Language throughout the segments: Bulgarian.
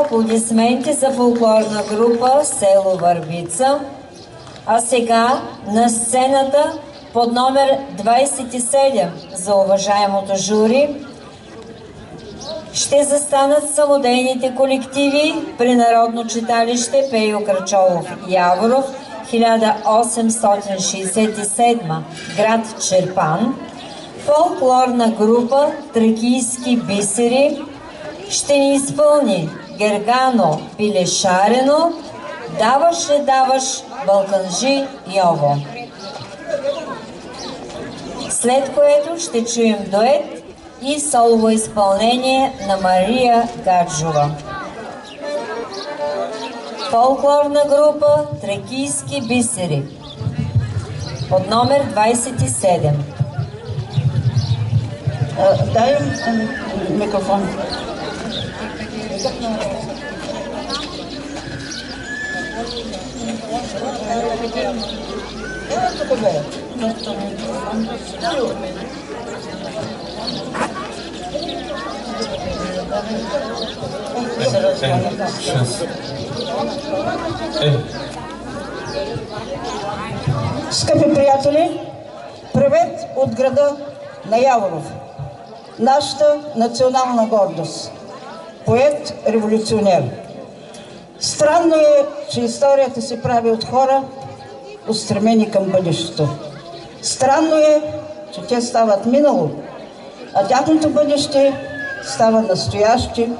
аплодисменти за фолклорна група Село Върбица. А сега на сцената под номер 27 за уважаемото жури ще застанат самодейните колективи при Народно читалище Пейо Крачолов Яворов, 1867, град Чирпан. Фолклорна група Тракийски бисери ще ни изпълни Гергано Пилешарено, Даваш ли даваш, Балканжи Йово. След което ще чуем дует и солово изпълнение на Мария Гаджова. Фолклорна група Тракийски бисери под номер 27. Дай микрофон. Скъпи приятели, привет от града на Яворов, нашата национална гордост, поет-революционер. Странно е, че историята се прави от хора, устремени към бъдещето. Странно е, че те стават минало, а тяхното бъдеще става настояще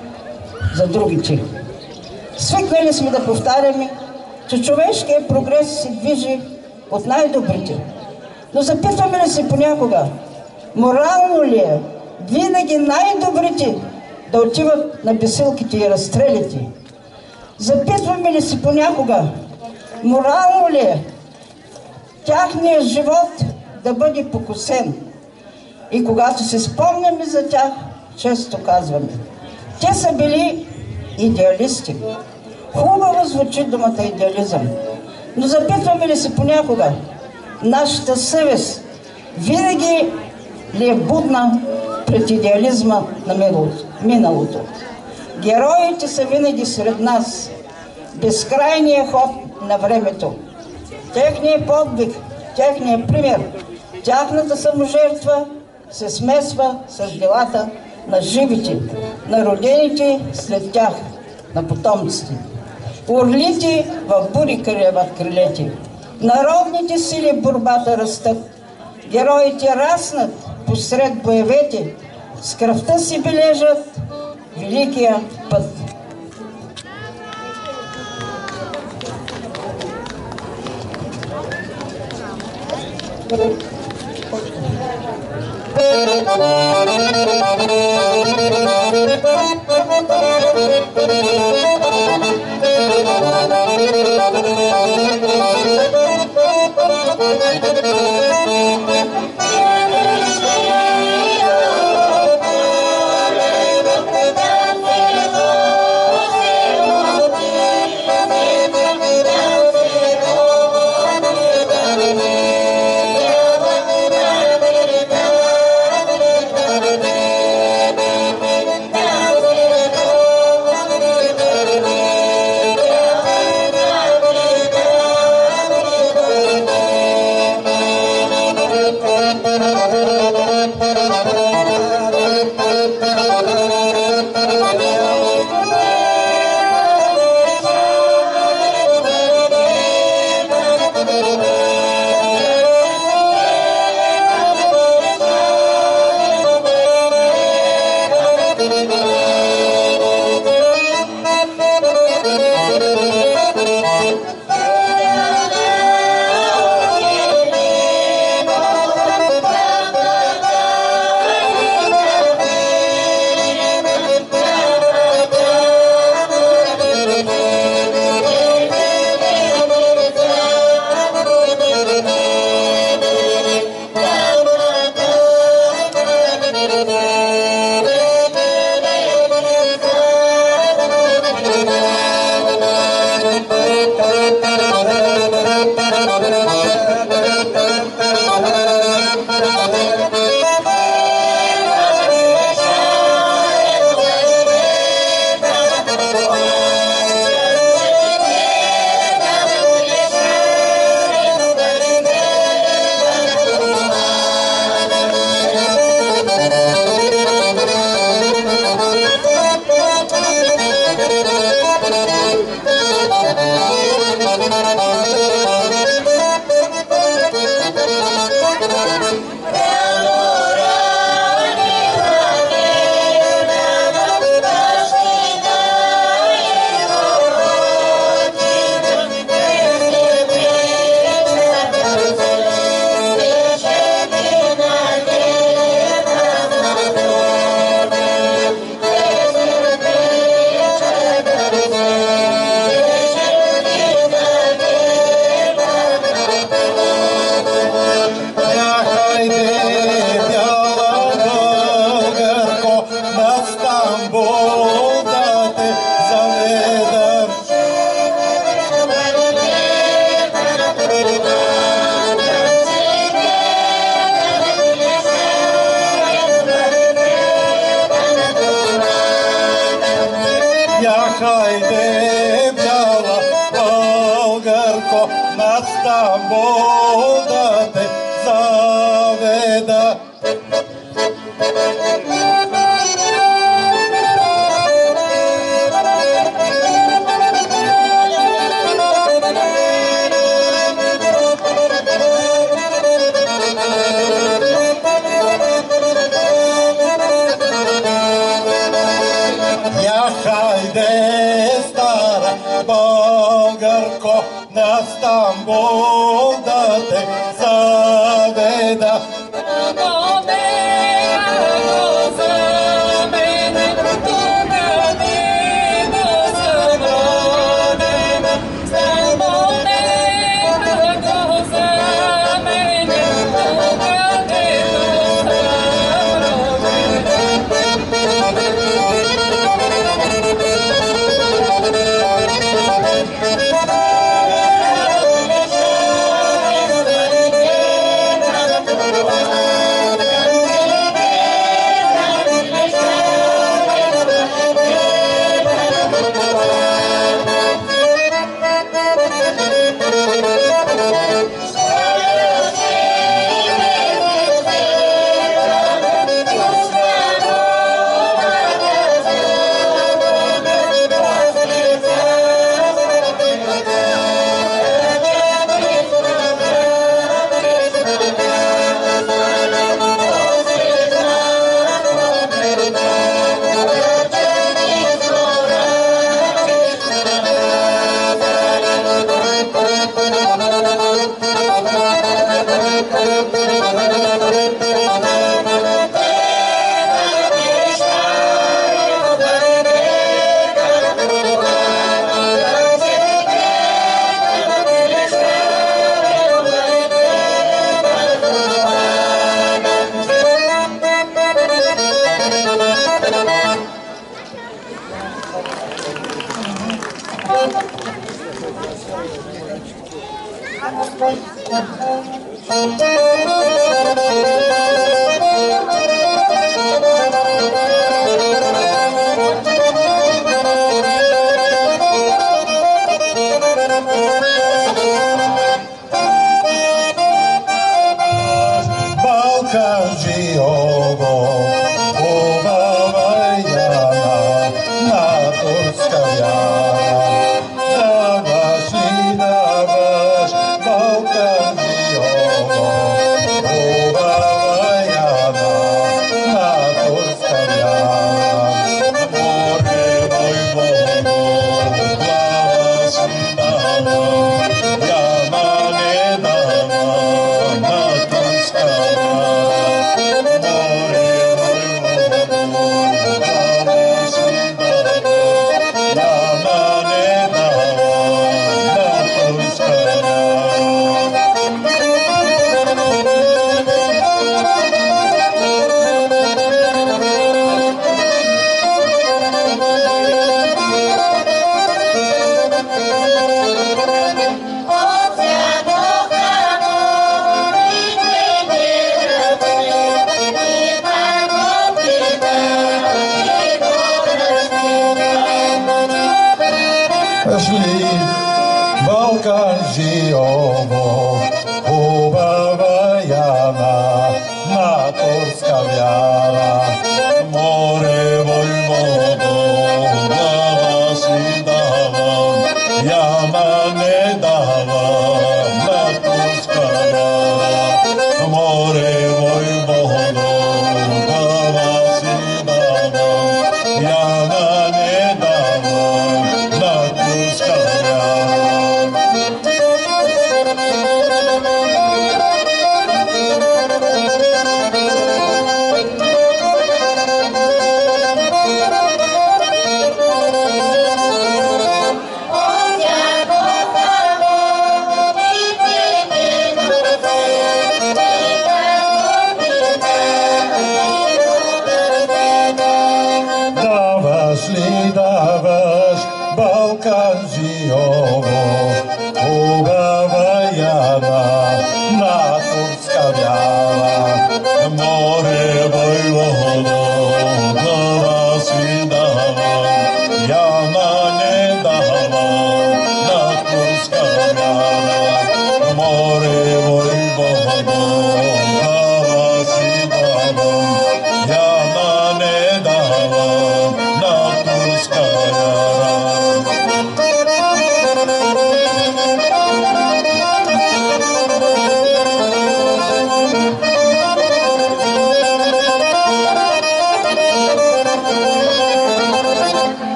за другите. Свикнали сме да повтаряме, че човешкият прогрес се движи от най-добрите. Но запитваме ли се понякога, морално ли е винаги най-добрите да отиват на бесилките и разстрелите? Запитваме ли се понякога, морално ли е тяхният живот да бъде покосен? И когато се спомняме за тях, често казваме, те са били идеалисти. Хубаво звучи думата идеализъм, но запитваме ли се понякога, нашата съвест винаги ли е будна пред идеализма на миналото? Героите са винаги сред нас, безкрайния ход на времето. Техният подвиг, техният пример, тяхната саможертва се смесва с делата на живите, на родените след тях, на потомците. Орлите в бури крилеват крилете. Народните сили в борбата растат. Героите раснат посред боевете. С кръвта си бележат великия път. хајде бјала Българко на Стамбул да те заведа. Хајде стара Българко на Стамбул да те заведа.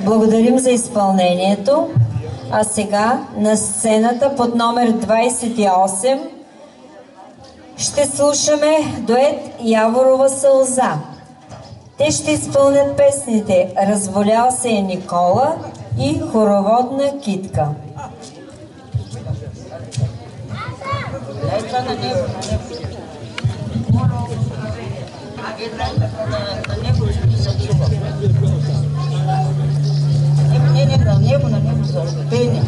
Благодарим за изпълнението. А сега на сцената под номер 28 ще слушаме дует Яворова сълза. Те ще изпълнят песните Разболял се е Никола и Хороводна китка. На него за пение.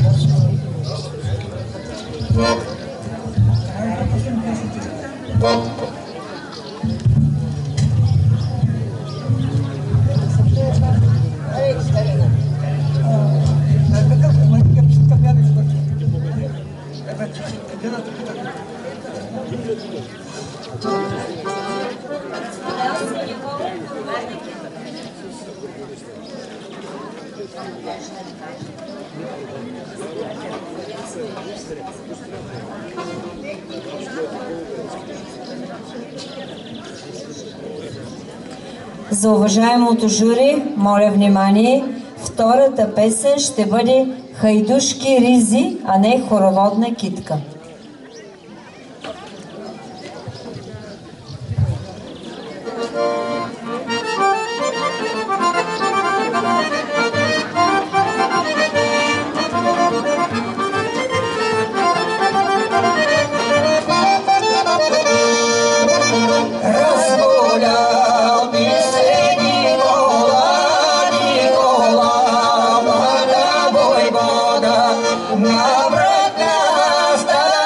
За уважаемото жури, моля внимание, втората песен ще бъде Хайдушки ризи, а не Хороводна китка. На врата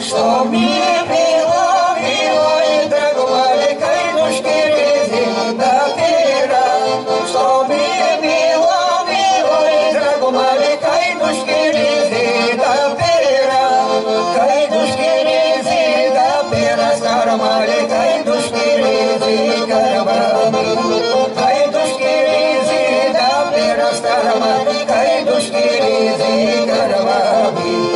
Što mi je bilo, bilo je drago male kajduške rizi da piram. Što mi je bilo, bilo je drago male kajduške rizi da piram. Kajduške rizi da pira, stara male kajduške rizi karabami. Kajduške rizi da pira, stara male kajduške rizi karabami.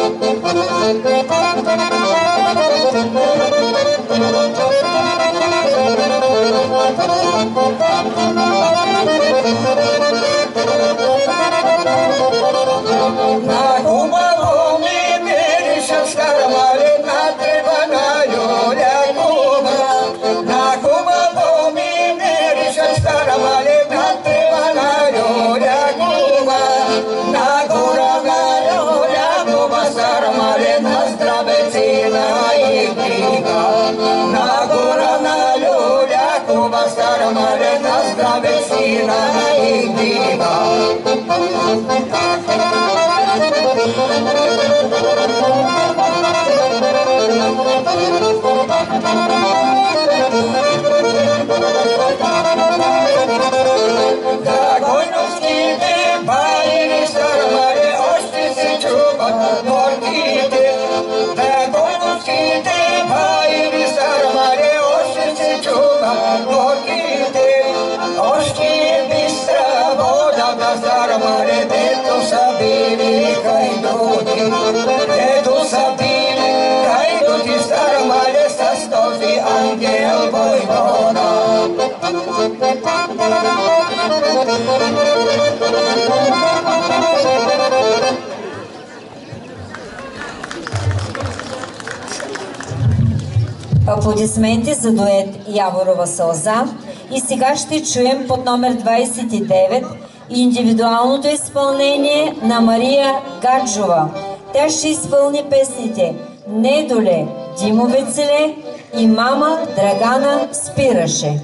Аплодисменти за дует Јаворова сълза. И сега ще чуем под номер 29 индивидуалното изпълнение на Мария Гаджова. Тя ще изпълни песните Недоле, Димовецеле и Мама Драгана спираше.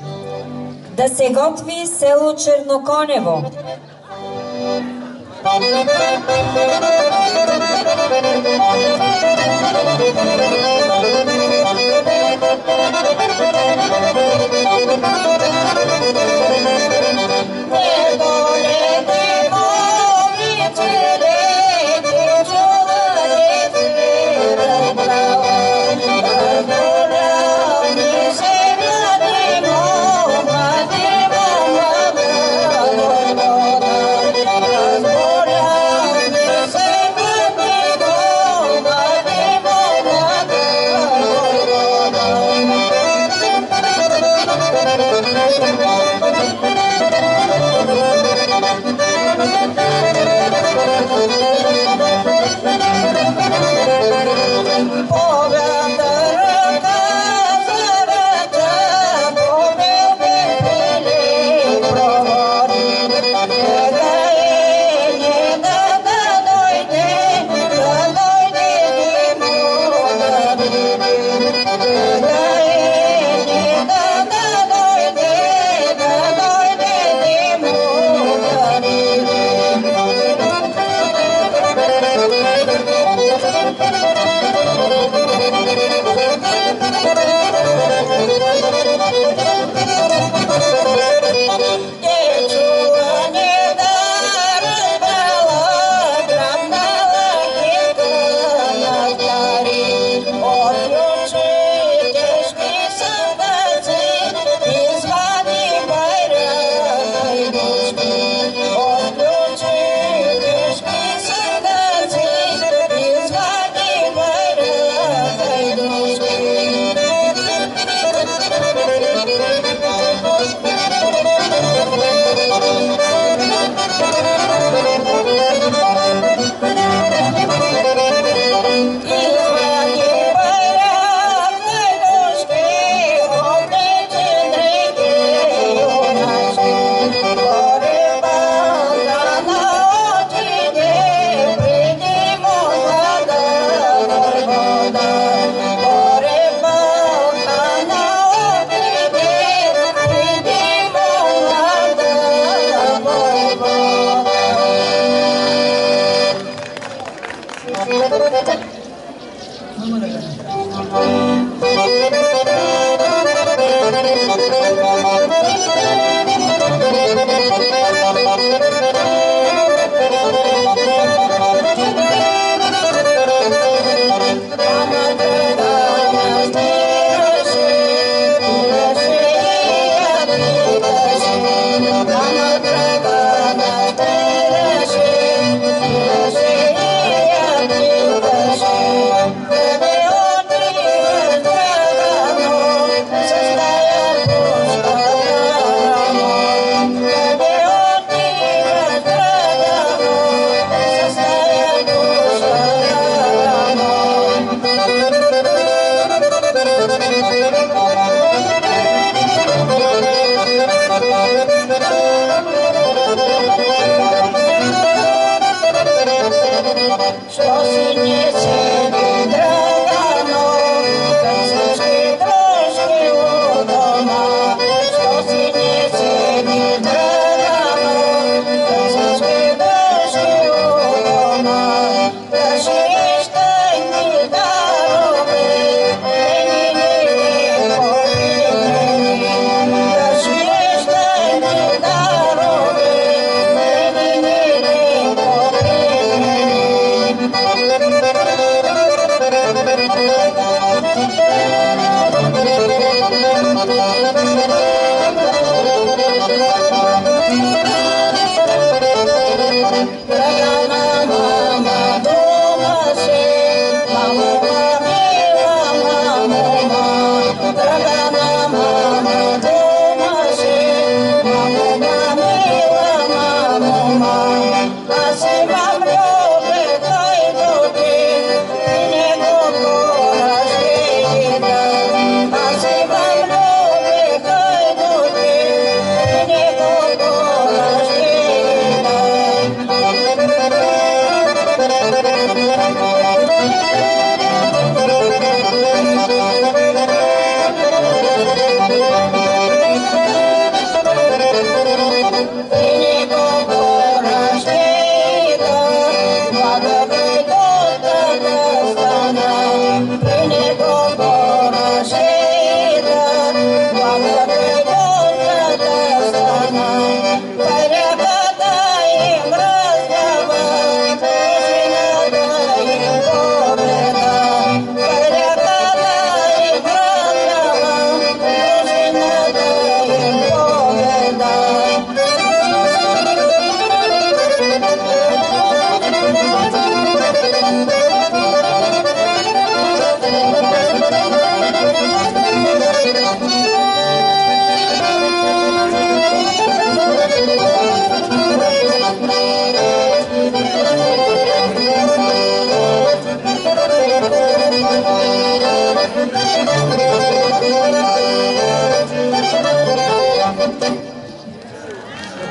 Да се готви село Черноконево.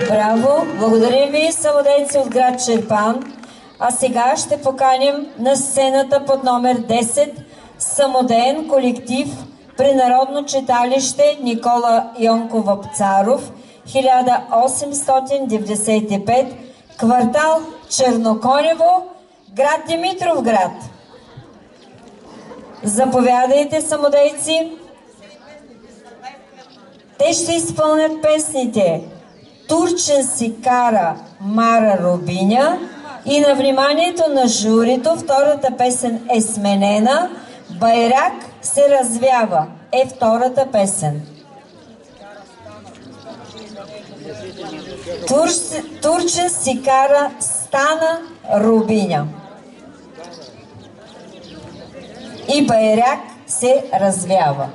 Браво! Благодарим ви, самодейци от град Чирпан. А сега ще поканим на сцената под номер 10 самодеен колектив при Народно читалище Никола Йонков Вапцаров, 1895, квартал Черноконево, град Димитровград. Заповядайте, самодейци! Те ще изпълнят песните "Турчин си кара Мара Рубиня" и на вниманието на журито втората песен е сменена. "Байрак се развява" е втората песен. Турчин си кара стана Рубиня и "Байрак се развява".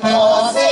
Oh,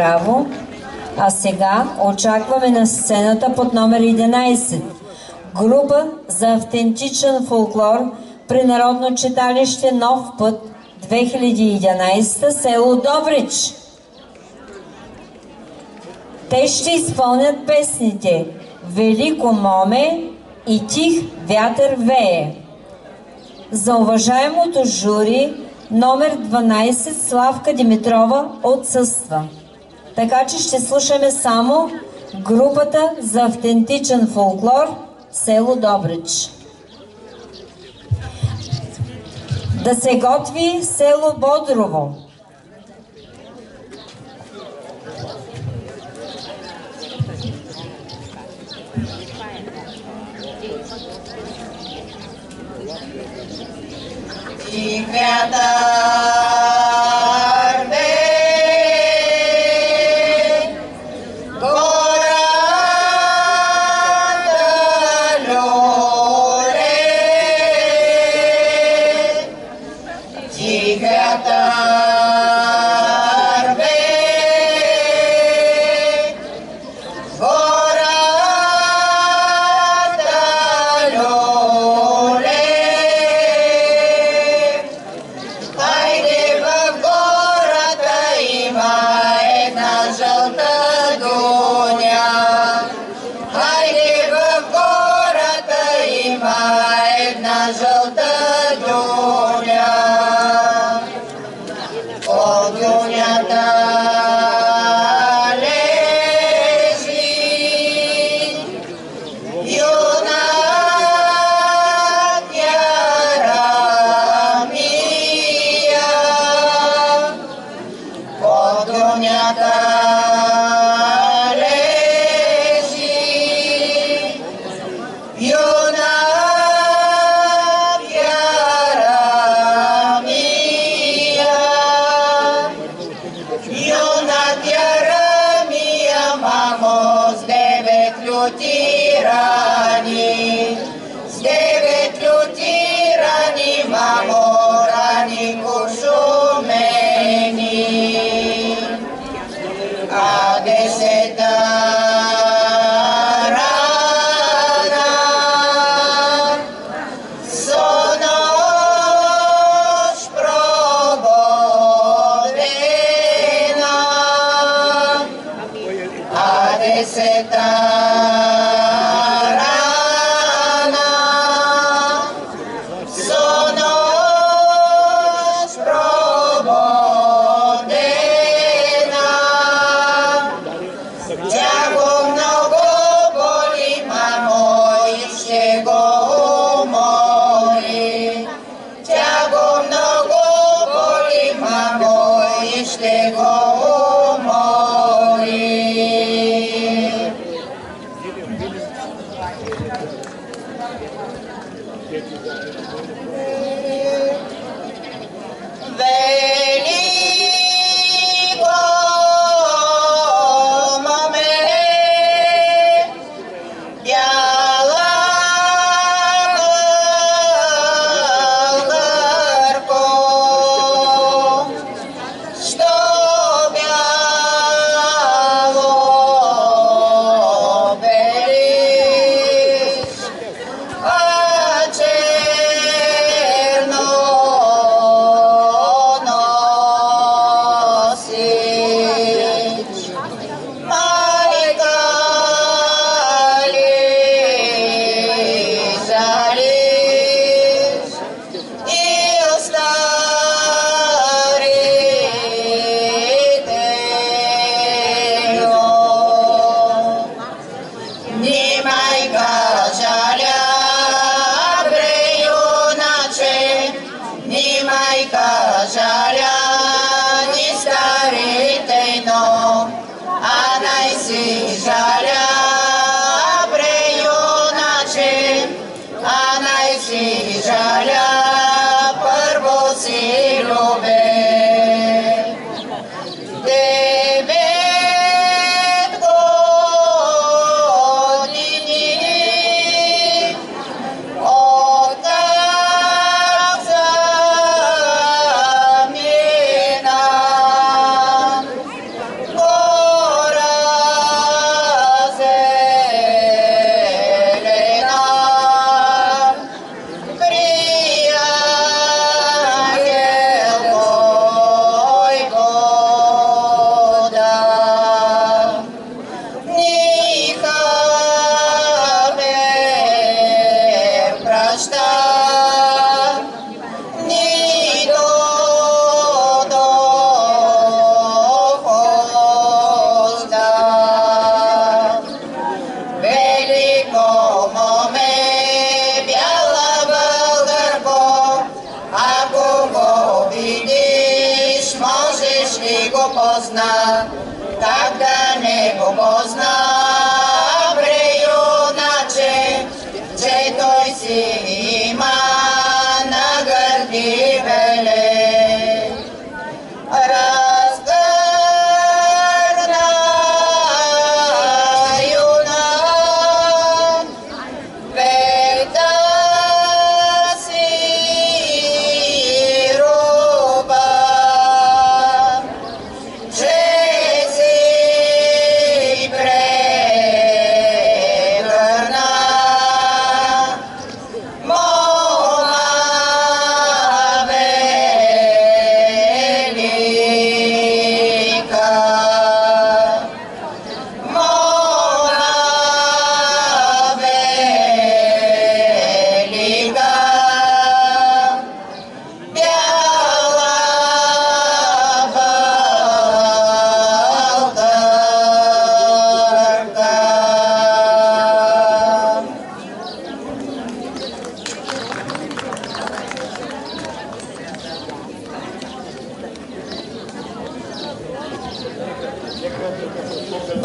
Браво. А сега очакваме на сцената под номер 11 група за автентичен фолклор при Народно читалище Нов път 2011 село Добрич. Те ще изпълнят песните Велико моме и Тих вятър вее. За уважаемото жури номер 12 Славка Димитрова отсъства. Така че ще слушаме само групата за автентичен фолклор село Добрич. Да се готви село Бодрово. Тих вятър no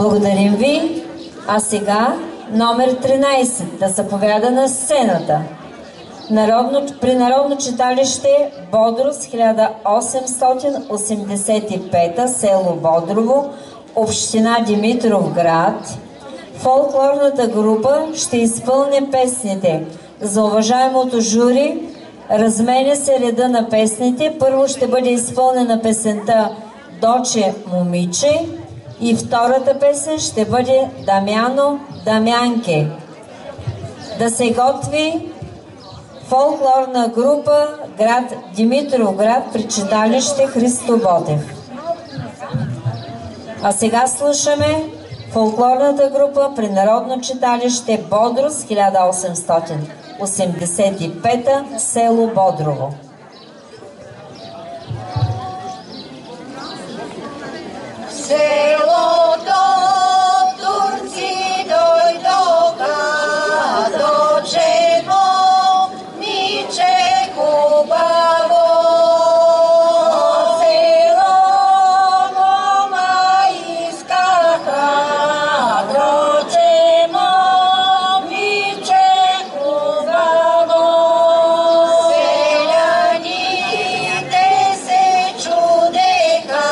Благодарим ви. А сега номер 13 да заповяда на сцената. При Народно читалище Бодрус 1885, село Бодрово, община Димитровград, фолклорната група ще изпълни песните. За уважаемото жури разменя се реда на песните. Първо ще бъде изпълнена песента Доче момиче и втората песен ще бъде Дамяно Дамянке. Да се готви фолклорна група град Димитровград при читалище Христо Ботев. А сега слушаме фолклорната група при Народно читалище Бодрус 1885, село Бодрово. Селото турци дойдоха, доче момиче хубаво. Село мома искаха, доче момиче хубаво. Селяните се чудеха,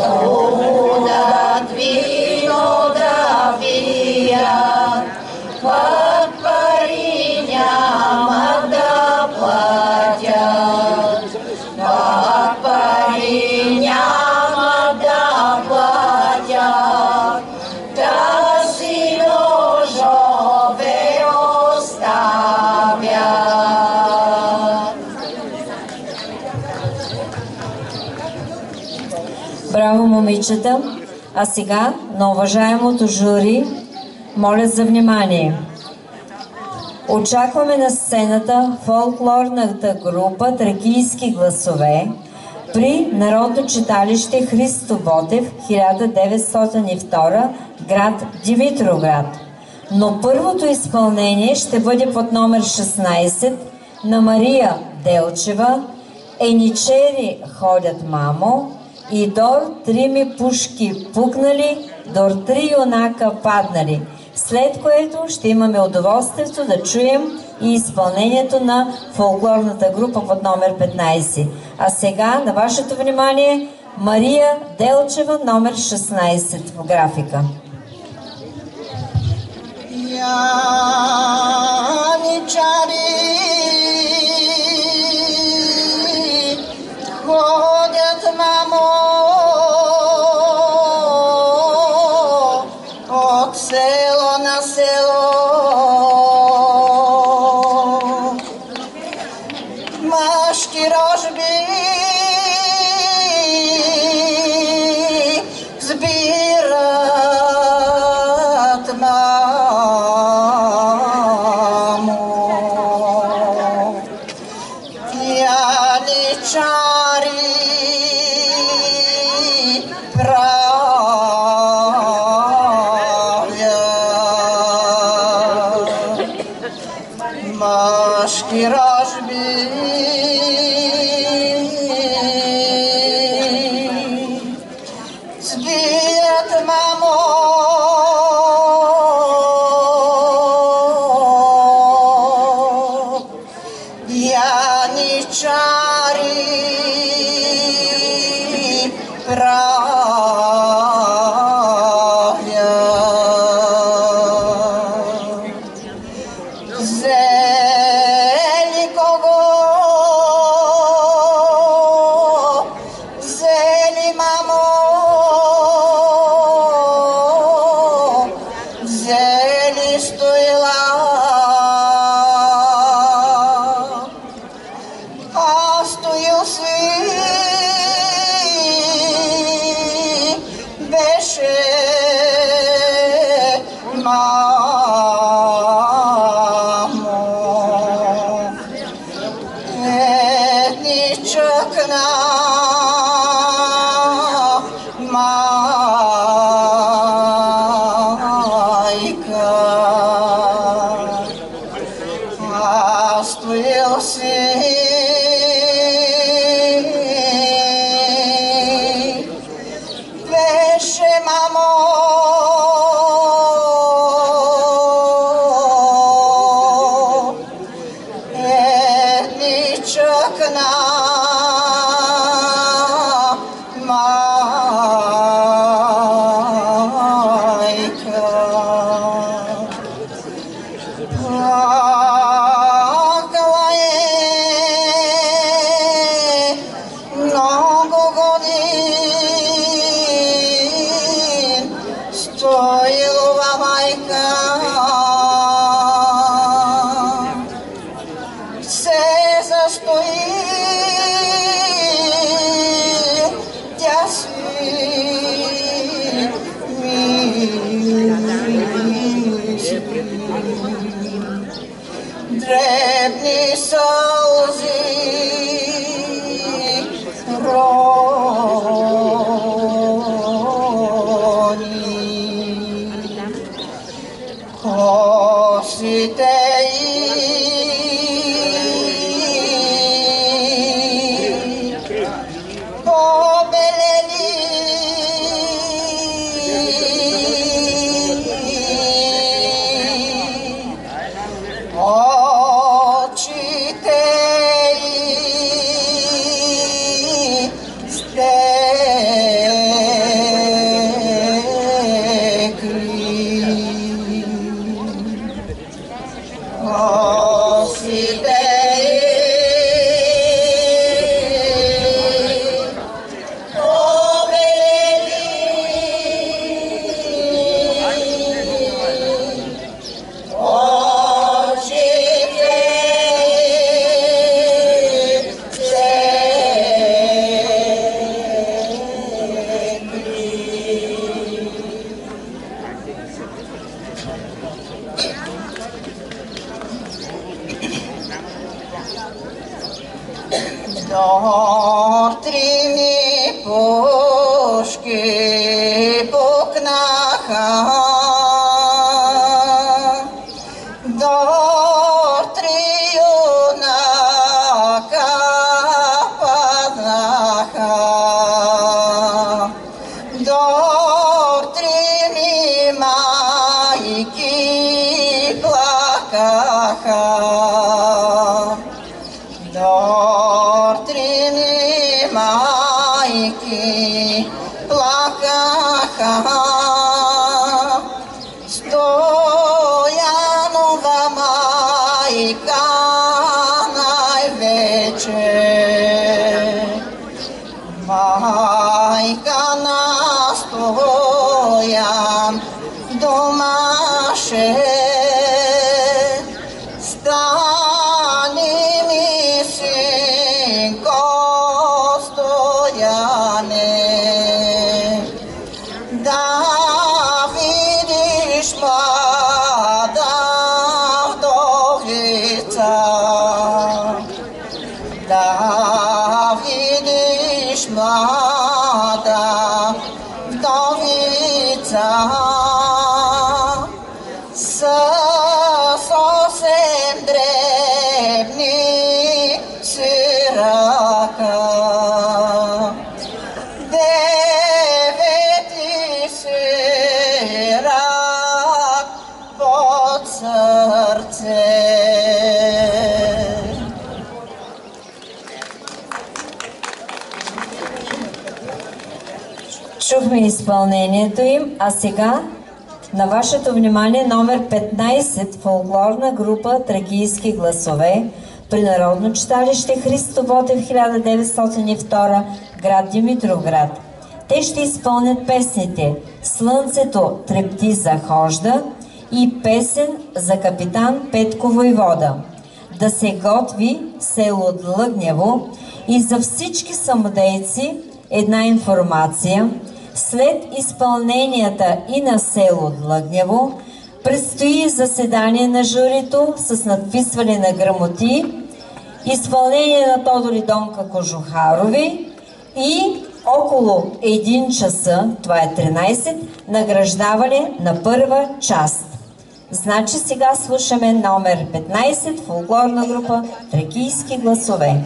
Oh пак пари няма да платят, пак пари няма да платят, да си ножове оставят. Браво, момичета! А сега на уважаемото жури моля за внимание. Очакваме на сцената фолклорната група Тракийски гласове при Народно читалище Христо Ботев, 1902, град Димитровград. Но първото изпълнение ще бъде под номер 16 на Мария Делчева "Еничери ходят, мамо" и "Дор три ми пушки пукнали, дор три юнака паднали", след което ще имаме удоволствието да чуем и изпълнението на фолклорната група под номер 15. А сега на вашето внимание Мария Делчева, номер 16 в графика. Яничари ходят, мамо, от село на село. Машки рожби збират, мамо. Яничари машки рожби збират, мамо, яничари дребни сълзи рони, косите Доктрини пушки пукнаха, доктри юнака паднаха, доктрини майки плакаха. Доктрини майки плакаха, Стоянова майка най-вече, майка на Стоян домаше. Стани ми, синко Стояне, да видиш млада вдовица, да видиш млада вдовица, съвсем дребни сирака, девети сирак под сърце. Чухме изпълнението им, а сега на вашето внимание номер 15, фолклорна група Тракийски гласове при Народно читалище Христо Ботев 1902, град Димитровград. Те ще изпълнят песните "Слънцето трепти захожда" и песен за капитан Петко войвода. Да се готви село Длъгнево. И за всички самодейци една информация. След изпълненията и на село Длъгнево предстои заседание на журито с надписване на грамоти, изпълнение на Тодор и Донка Кожухарови и около 1 часа, това е 13, награждаване на първа част. Значи сега слушаме номер 15, фолклорна група Тракийски гласове.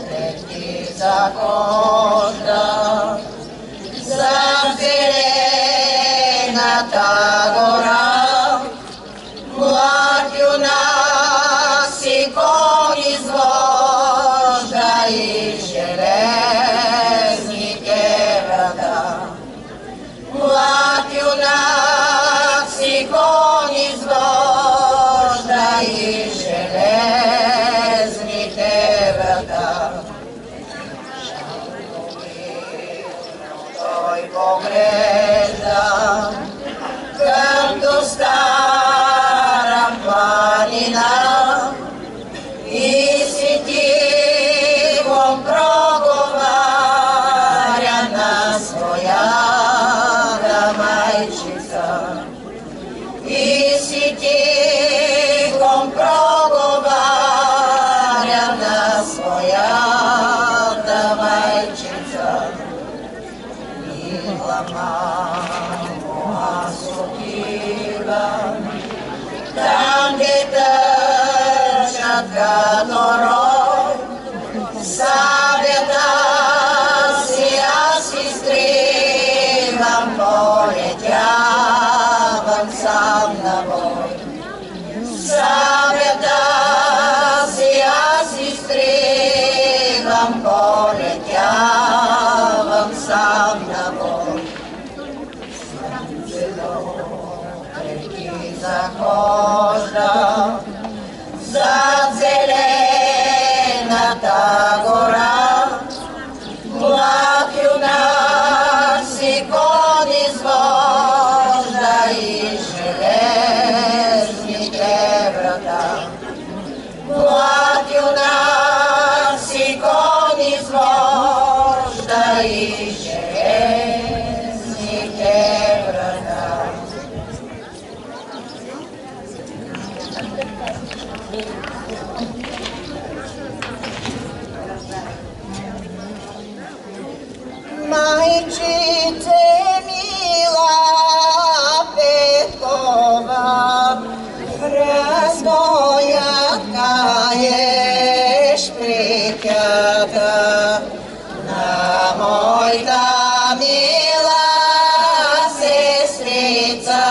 Трепти захожда за зелената гора, млад юнак си кон извожда и железните врата. Млад юнак си кон извожда и железните врата. Той поглежда като стара планина и си тихом проговаря на своята майчица. И си тихом проговаря на своята майчица. Мила мамо, аз отивам там, где тъчат като рой сабята си, аз изтривам, полетявам сам на бой. Сабята си, аз изтривам, полетявам сам на бой. Майчице мила Петкова, разноятка еш прикята на моята мила сестрица.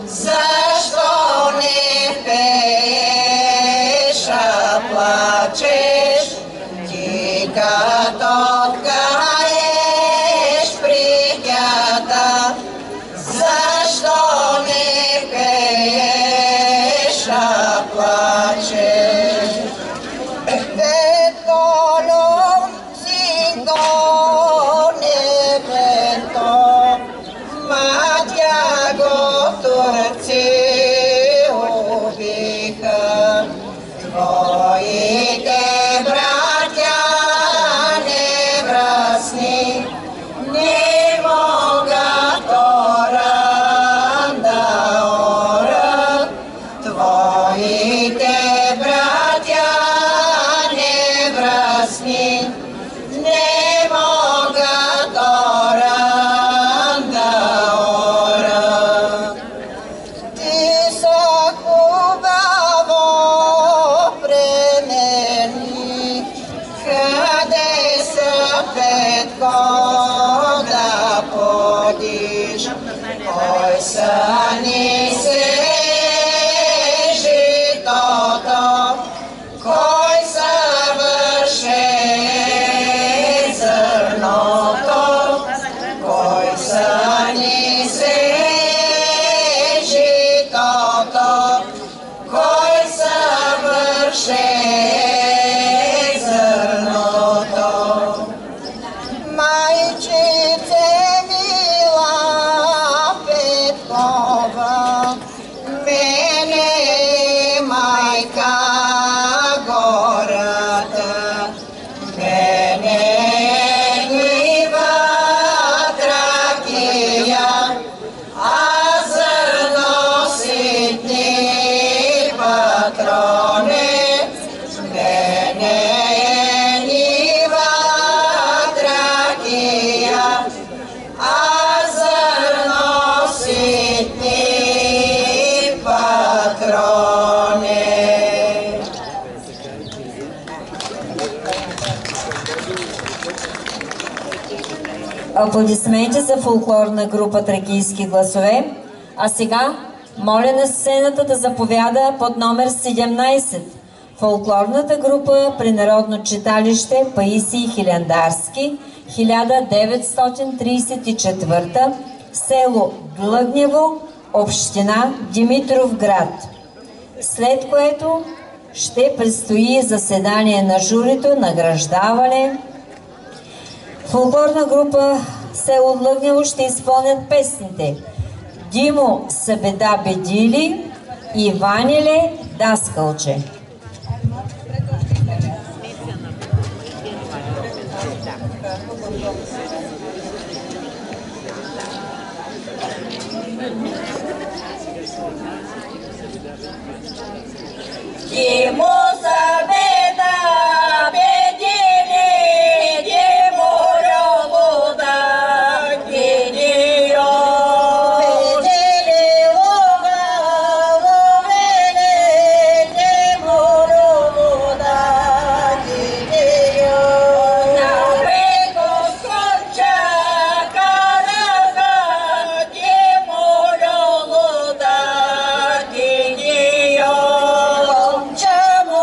Защо не пееш, а плачеш, ти като ткаеш прикята? Защо не пееш, а плачеш? Петолом синко небето, матя го турци убиха. Твоите братя неврастни не могат оран да орат. Твоите братя неврастни не могат оран да орат. Ти са хубаво премени, къде са Петко да подиш? Кой са ни се житото, кой са върше зърното, кой са ни се житото, кой са върше зърното. Майчице мила Петкова, мене майка гората, мене нива Тракия, а зърно ситни патроне. Мене нива Тракия, а зърно ситни патроне. Аплодисменти за фолклорна група Тракийски гласове. А сега моля на сцената да заповяда под номер 17 фолклорната група при Народно читалище Паисий Хилендарски, 1934, село Длъгнево, община Димитровград. След което ще предстои заседание на журито, награждаване. Фолклорна група село Длъгнево ще изпълнят песните Димо Събеда Бедили и Ваниле Даскалче. Димо Събеда Бедили, Димо Ролуда Гидио. Бедили луга ловене, Димо Ролуда Гидио. На бего скоча караха, Димо Ролуда Гидио. Чему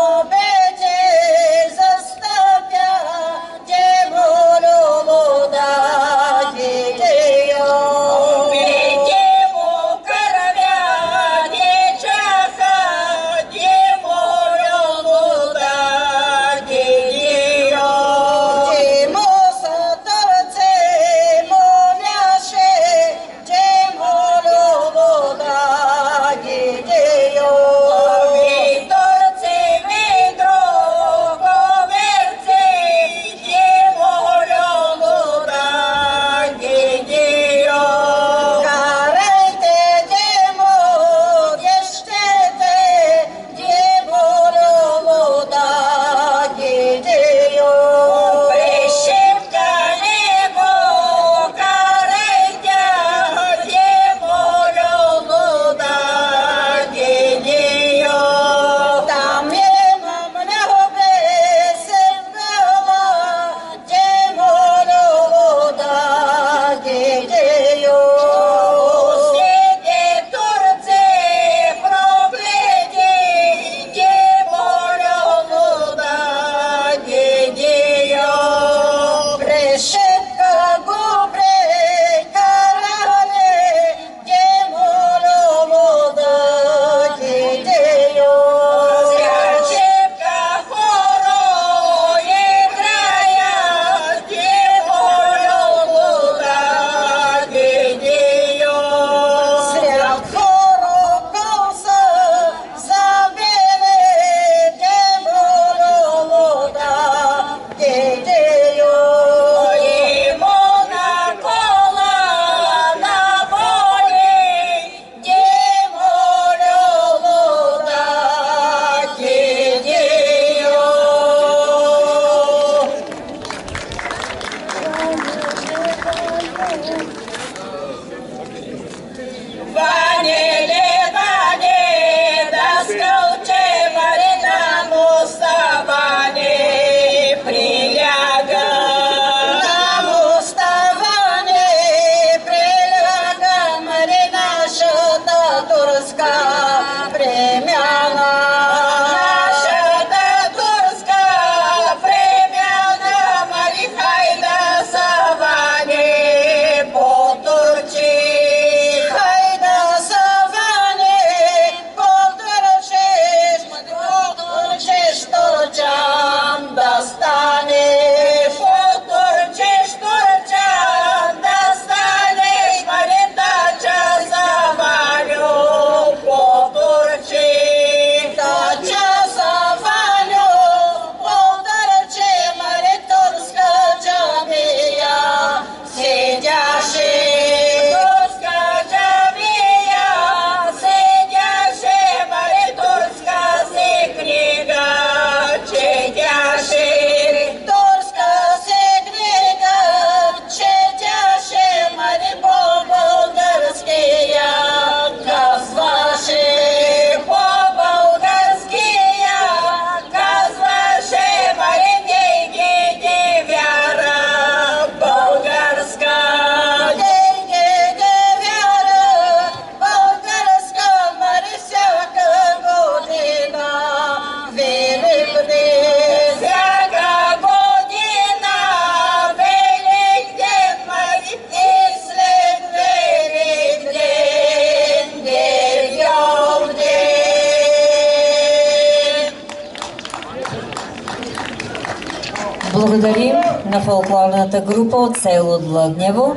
Благодарим на фолклорната група от село Длъгнево.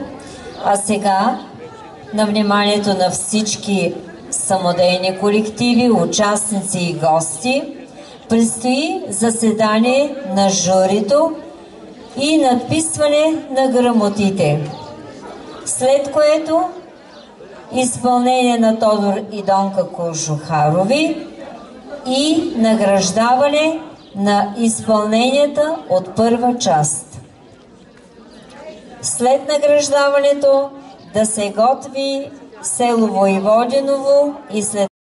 А сега на вниманието на всички самодейни колективи, участници и гости предстои заседание на журито и надписване на грамотите, след което изпълнение на Тодор и Донка Кожухарови и награждаване на изпълненията от първа част. След награждаването да се готви село Войводиново и след